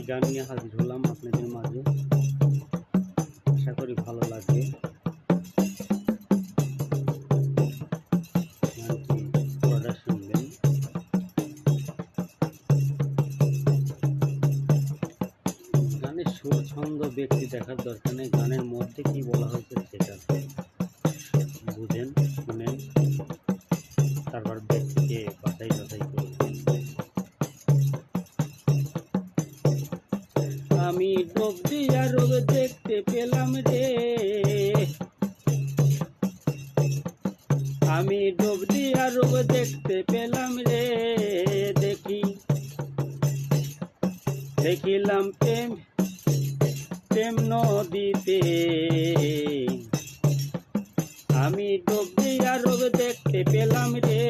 গান নিয়ে হাজির হলাম আপনাদের মাঝে। আশা করি ভালো লাগবে। গানটি পুরোটা শুনবেন। গানের সুর ছন্দ ব্যক্তি দেখার দরকার নেই, গানের মধ্যে কি বলা হয়েছে সেটা বুঝেন, শুনেন, তারপর ব্যক্তিকে বাছাই বাছাই করবেন। আমি ডোব দিয়া রোগ দেখতে পেলাম রে, আমি ডোব দিয়া রোগ দেখতে পেলাম রে, দেখিলাম প্রেম প্রেম নদীতে। আমি ডোব দিয়া রোগ দেখতে পেলাম রে,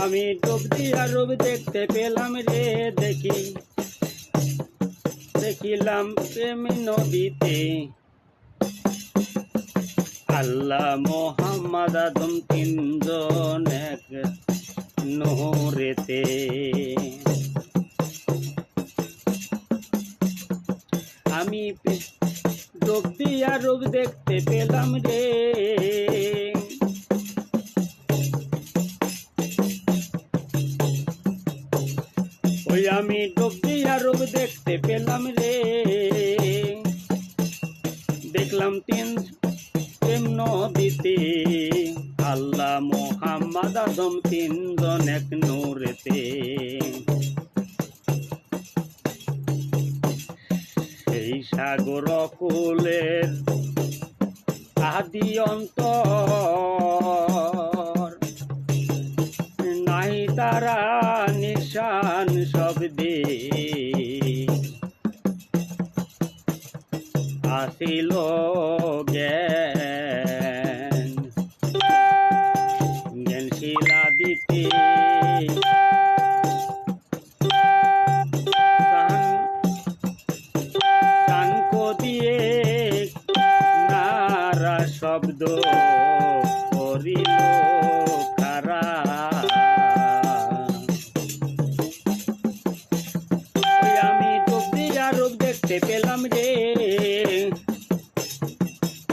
আমি ডুব দিয়া রূপ দেখতে পেলাম রে, দেখিলাম প্রেম নদীতে। আল্লাহ মোহাম্মদ আদম তিনজন এক নহরেতে। আমি ডুব দিয়া রূপ দেখতে পেলাম রে, ওই আমি ডুব দিয়া রূপ দেখতে পেলাম রে, দেখলাম প্রেম নদীতে। আল্লাহ মোহাম্মদ আদম তিনজন এক নূরেতে। সেই সাগর কুলের আদি অন্তর, নাই তারা নিশান শব্দে। আসিল জ্ঞান জ্ঞানশীলা দিতে। কানক দিয়ে নারা শব্দ করিল খারা। আমি ডুব দিয়া রূপ দেখতে পেলাম রে,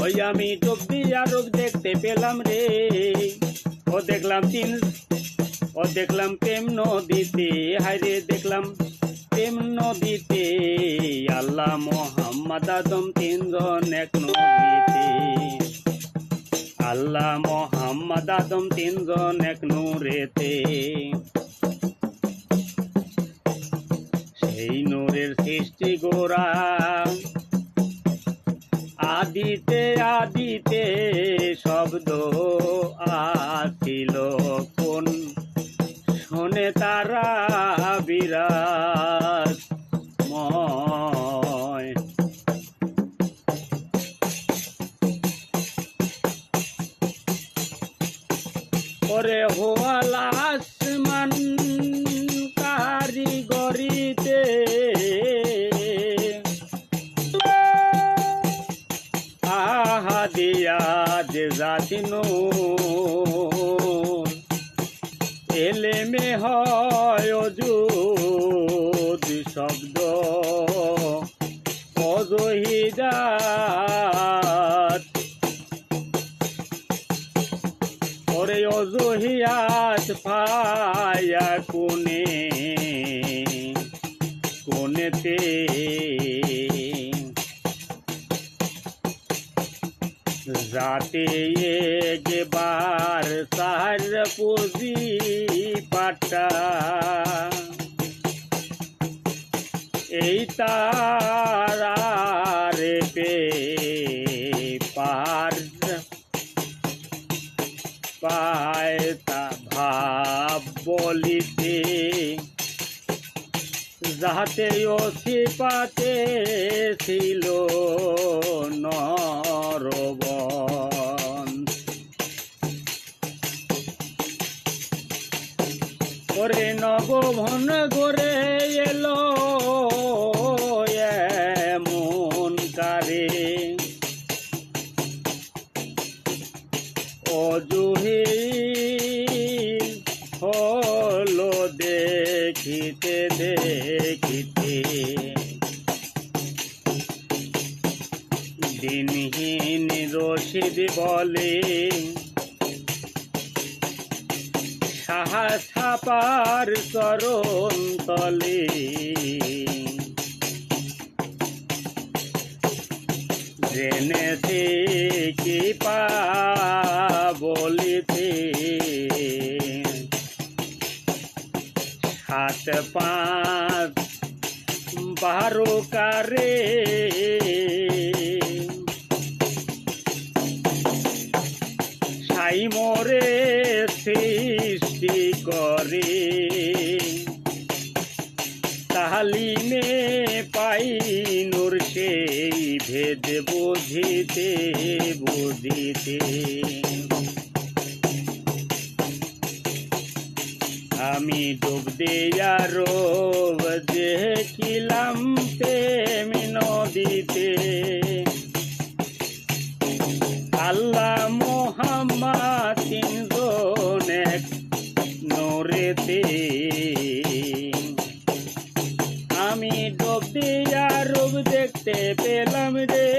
ওই আমি ডুব দিয়া রূপ দেখতে পেলাম রে। ও দেখলাম প্রেম নদীতে, হায়রে দেখলাম প্রেম নদীতে। আল্লাহ মোহাম্মদ আদম তিনজন এক নদীতে। আল্লাহ মোহাম্মদ আদম তিনজন এক নূরেতে। সেই নূরের সৃষ্টি গোরা আদিতে আদিতে শব্দ আসিল কোন শোনে তারা বিরাজময়। ওরে হোয়াল আসমান কারিগরিতে, আহা দিয়া যে জাতিনো এলেমে হয় অযুত শব্দ অজহিদাত। ওরে অজহিয়াত পায়া কোনেতে। যাতে একবার তার পুঁজি পাটা, এই তারে পে পার পায় তা ভাব বলিতে। যাহাতে অসিপাতে ছিল নরবন। ওরে নবভন গড়ে এলো এমন কারে, অজুহি হলো দেখি দেখিতে দেখিতে দিনহীন রশিদ বলে সাহা ছাপার চরণ তলে জেনেছে কি পা বলিতে 7 5 12 কারে সাই মোরে সৃষ্টি করে তালিমে পাই নূর সেই ভেদ বুঝিতে বুঝিতে আমি ডুব দিয়া রোব দেখিলাম প্রেম নদীতে আল্লাহ মোহাম্মদ তিনজন এক নূরেতে আমি ডুব দিয়া রূপ দেখতে পেলাম রে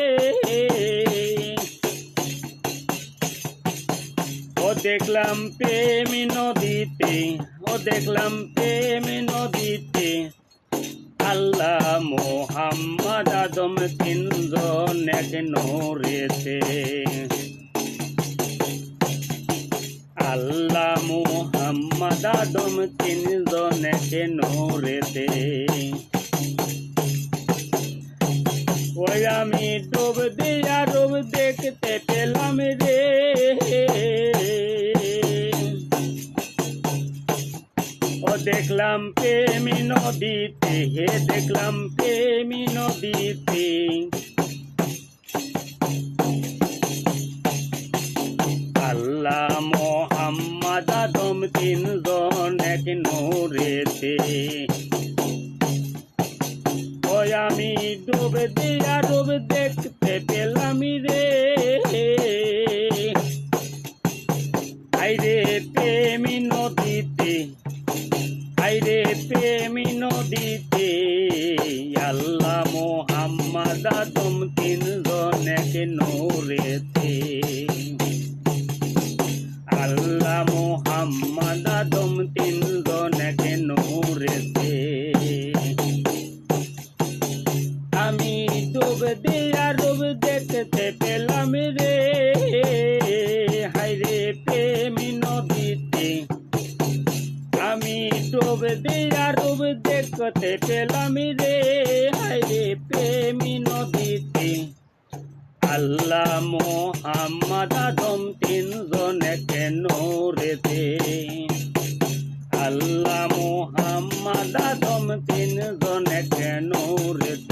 ও দেখলাম প্রেম নদীতে ও দেখলাম প্রেম নদীতে আল্লাহ মোহাম্মদ আদম তিনজন এক নূরেতে আল্লাহ মোহাম্মদ আদম তিনজন এক নূরেতে ওই আমি ডুব দিয়া রূপ দেখতে পেলাম রে ও দেখলাম প্রেমী নদীতে হে দেখলাম প্রেমী নদীতে আল্লাহ মোহাম্মদ আদম তিনজন এক নূরেতে ওই আমি ডুব দিয়া রূপ দেখতে পেলাম রে আইরে প্রেমী নদীতে আইরে প্রেমী নদীতে আল্লাহ মোহাম্মদ আদম তিনজন এক নূরেতে আল্লাহ মোহাম্মদ আদম তিনজন এক নূরেতে আমি ডুব দিয়া রূপ দেখতে পেলাম রে হাইরে প্রেমী নদীতে আমি ডুব দিয়া রূপ দেখতে পেলাম রে হাইরে প্রেমী নদীতে আল্লাহ মোহাম্মদ আদম তিনজন এক নূরেতে আল্লাহ মোহাম্মদ আদম তিনজন এক নূরেতে